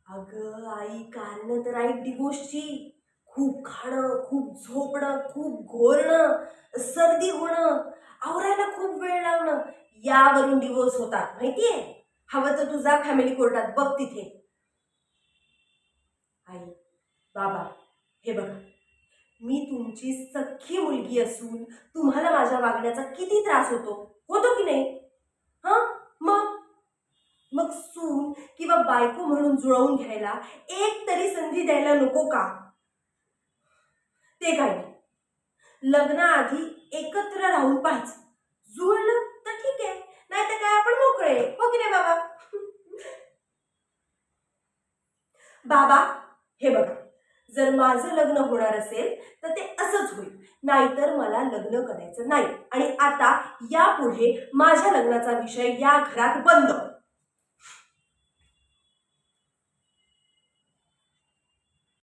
अगं आई, कारण तर आई डिवोर्सची. खूप खाणं, खूप झोपणं, खूप घोरणं, सर्दी होणं, आवरायला खूप वेळ लावणं, यावरून डिवोर्स होतात माहितीये. हवं तर तुझा फॅमिली कोर्टात बघ तिथे. आई, बाबा, हे बघा, मी तुमची सख्खी मुलगी असून तुम्हाला माझ्या वागण्याचा किती त्रास होतो, होतो की नाही? हा, मग मग सून किंवा बायको म्हणून जुळवून घ्यायला एक तरी संधी द्यायला नको का? ते काय नाही. लग्नाआधी एकत्र राहून पाहायचं. जुळलं तर ठीक आहे, नाही तर काय आपण मोकळे, हो की नाही बाबा? बाबा, हे बघा, जर माझं लग्न होणार असेल तर ते असंच होईल, नाहीतर मला लग्न करायचं नाही. आणि आता यापुढे माझ्या लग्नाचा विषय या घरात बंद.